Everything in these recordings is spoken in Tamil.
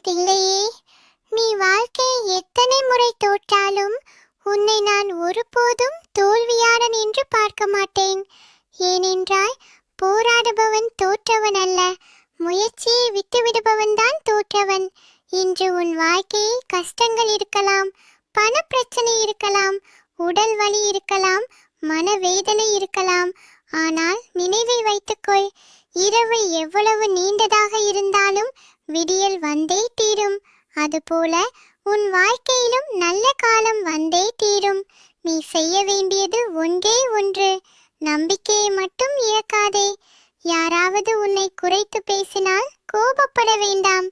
பிள்ளையே, நீ வாழ்க்கையை எத்தனை முறை தோற்றாலும் உன்னை நான் ஒருபோதும் தோல்வியாளன் என்று பார்க்க மாட்டேன். ஏனென்றால் போராடுபவன் தோற்றவன் அல்ல, முயற்சியை விட்டுவிடுபவன் தான் தோற்றவன். இன்று உன் வாழ்க்கையில் கஷ்டங்கள் இருக்கலாம், பண பிரச்சனை இருக்கலாம், உடல் வலி இருக்கலாம், மனவேதனை இருக்கலாம். ஆனால் நினைவில் வைத்துக்கொள், இரவு எவ்வளவு நீண்டதாக இருந்தாலும் விடியல் வந்தே தீரும். அதுபோல உன் வாழ்க்கையிலும் நல்ல காலம் வந்தே தீரும். நீ செய்ய வேண்டியது ஒன்றே ஒன்று, நம்பிக்கையை மட்டும் இழக்காதே. யாராவது உன்னை குறைத்து பேசினால் கோபப்பட வேண்டாம்.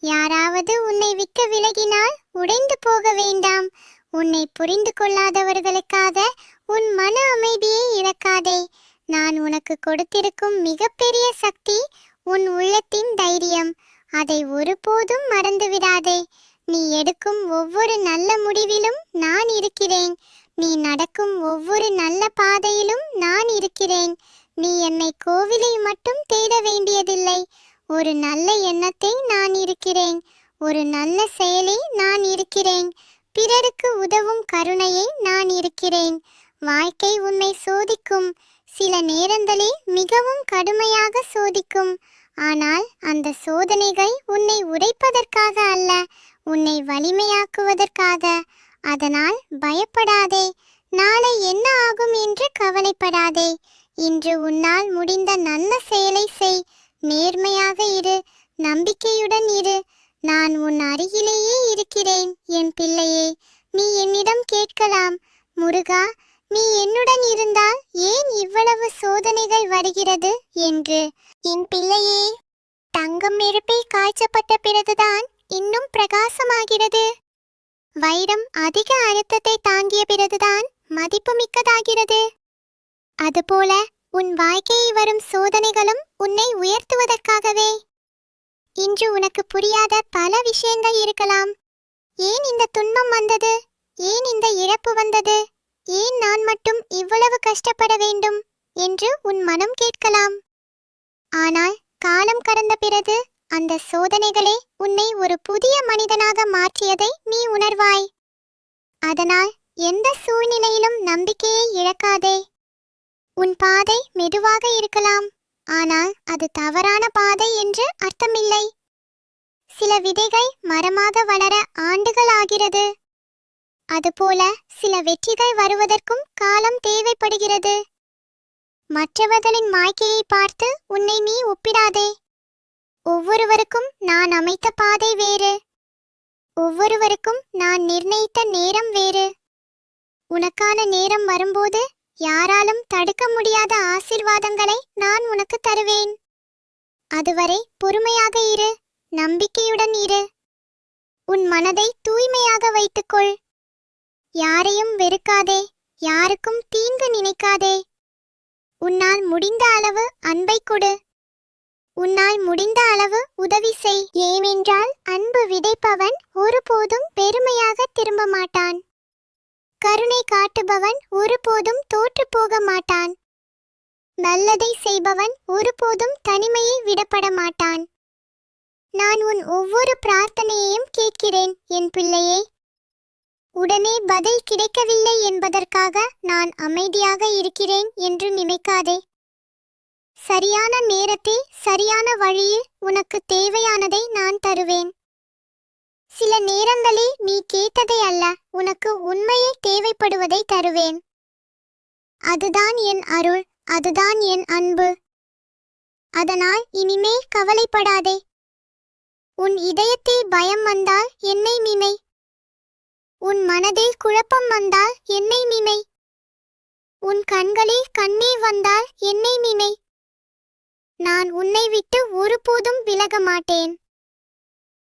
யாராவது உன்னை விட்டு விலகினால் உடைந்து போக வேண்டாம். உன்னை புரிந்து கொள்ளாதவர்களுக்காக உன் மன அமைதியை இழக்காதே. நான் உனக்கு கொடுத்திருக்கும் மிகப்பெரிய சக்தி உன் உள்ளத்தின் தைரியம். அதை ஒருபோதும் மறந்துவிடாதே. நீ எடுக்கும் ஒவ்வொரு நல்ல முடிவிலும் நான் இருக்கிறேன். நீ நடக்கும் ஒவ்வொரு நல்ல பாதையிலும் நான் இருக்கிறேன். நீ என்னை கோவிலில் மட்டும் தேட வேண்டியதில்லை. ஒரு நல்ல எண்ணத்தை நான் இருக்கிறேன். ஒரு நல்ல செயலை நான் இருக்கிறேன். பிறருக்கு உதவும் கருணையை நான் இருக்கிறேன். வாழ்க்கை உன்னை சோதிக்கும். சில நேரங்களில் மிகவும் கடுமையாக சோதிக்கும். ஆனால் அந்த சோதனைகள் உன்னை உடைப்பதற்காக அல்ல, உன்னை வலிமையாக்குவதற்காக. அதனால் பயப்படாதே. நாளை என்ன ஆகும் என்று கவலைப்படாதே. இன்று உன்னால் முடிந்த நல்ல செயலை செய். நேர்மையாக இரு, நம்பிக்கையுடன் இரு. நான் உன் அருகிலேயே இருக்கிறேன் என் பிள்ளையே. நீ என்னிடம் கேட்கலாம், முருகா, நீ என்னுடன் இருந்தால் ஏன் இவ்வளவு சோதனைகள் வருகிறது என்று. என் பிள்ளையே, தங்கம் நெருப்பில் காய்ச்சப்பட்ட பிறகுதான் இன்னும் பிரகாசமாகிறது. வைரம் அதிக அழுத்தத்தை தாங்கிய பிறகுதான் மதிப்புமிக்கதாகிறது. அதுபோல உன் வாழ்க்கையில் வரும் சோதனைகளும் உன்னை உயர்த்துவதற்காகவே. இன்று உனக்கு புரியாத பல விஷயங்கள் இருக்கலாம். ஏன் இந்த துன்பம் வந்தது? ஏன் இந்த இழப்பு வந்தது? ஏன் நான் மட்டும் இவ்வளவு கஷ்டப்பட வேண்டும் என்று உன் மனம் கேட்கலாம். ஆனால் காலம் கடந்த பிறகு அந்த சோதனைகளே உன்னை ஒரு புதிய மனிதனாக மாற்றியதை நீ உணர்வாய். அதனால் எந்த சூழ்நிலையிலும் நம்பிக்கையை இழக்காதே. உன் பாதை மெதுவாக இருக்கலாம், ஆனால் அது தவறான பாதை என்று அர்த்தமில்லை. சில விதைகள் மரமாக வளர ஆண்டுகள் ஆகிறது. அதுபோல சில வெற்றிகள் வருவதற்கும் காலம் தேவைப்படுகிறது. மற்றவர்களின் வாழ்க்கையை பார்த்து உன்னை நீ ஒப்பிடாதே. ஒவ்வொருவருக்கும் நான் அமைத்த பாதை வேறு. ஒவ்வொருவருக்கும் நான் நிர்ணயித்த நேரம் வேறு. உனக்கான நேரம் வரும்போது யாராலும் தடுக்க முடியாத ஆசீர்வாதங்களை நான் உனக்கு தருவேன். அதுவரை பொறுமையாக இரு, நம்பிக்கையுடன் இரு. உன் மனதை தூய்மையாக வைத்துக்கொள். யாரையும் வெறுக்காதே, யாருக்கும் தீங்கு நினைக்காதே. உன்னால் முடிந்த அளவு அன்பை கொடு. உன்னால் முடிந்த அளவு உதவி செய். ஏனென்றால் அன்பு விதைப்பவன் ஒருபோதும் பெருமையாக திரும்ப மாட்டான். கருணை காட்டுபவன் ஒருபோதும் தோற்று போக மாட்டான். நல்லதை செய்பவன் ஒருபோதும் தனிமையை விடப்பட மாட்டான். நான் உன் ஒவ்வொரு பிரார்த்தனையையும் கேட்கிறேன் என் பிள்ளையே. உடனே பதில் கிடைக்கவில்லை என்பதற்காக நான் அமைதியாக இருக்கிறேன் என்று நினைக்காதே. சரியான நேரத்தில் சரியான வழியில் உனக்கு தேவையானதை நான் தருவேன். சில நேரங்களில் நீ கேட்டதை அல்ல, உனக்கு உண்மையை தேவைப்படுவதை தருவேன். அதுதான் என் அருள், அதுதான் என் அன்பு. அதனால் இனிமேல் கவலைப்படாதே. உன் இதயத்தில் பயம் வந்தால் என்னை நினை. உன் மனதில் குழப்பம் வந்தால் என்னை நினை. உன் கண்களில் கண்ணீர் வந்தால் என்னை நினை. நான் உன்னை விட்டு ஒருபோதும் விலக மாட்டேன்.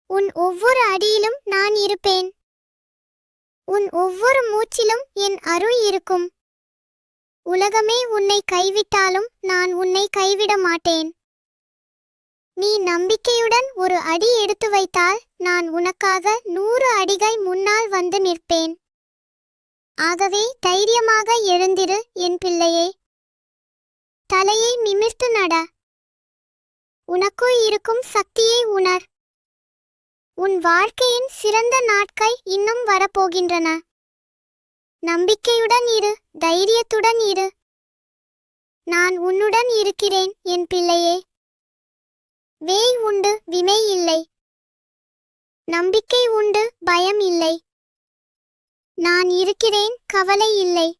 உன் ஒவ்வொரு அடியிலும் நான் இருப்பேன். உன் ஒவ்வொரு மூச்சிலும் என் அருள் இருக்கும். உலகமே உன்னை கைவிட்டாலும் நான் உன்னை கைவிட மாட்டேன். நீ நம்பிக்கையுடன் ஒரு அடி எடுத்து வைத்தால் நான் உனக்காக 100 அடிகள் முன்னால் வந்து நிற்பேன். ஆகவே தைரியமாக எழுந்திரு என் பிள்ளையே. தலையை நிமிர்த்து நட. உனக்குள் இருக்கும் சக்தியை உணர். உன் வாழ்க்கையின் சிறந்த நாட்கள் இன்னும் வரப்போகின்றன. நம்பிக்கையுடன் இரு, தைரியத்துடன் இரு. நான் உன்னுடன் இருக்கிறேன் என் பிள்ளையே. வேய் உண்டு, வினை இல்லை. நம்பிக்கை உண்டு, பயம் இல்லை. நான் இருக்கிறேன், கவலை இல்லை.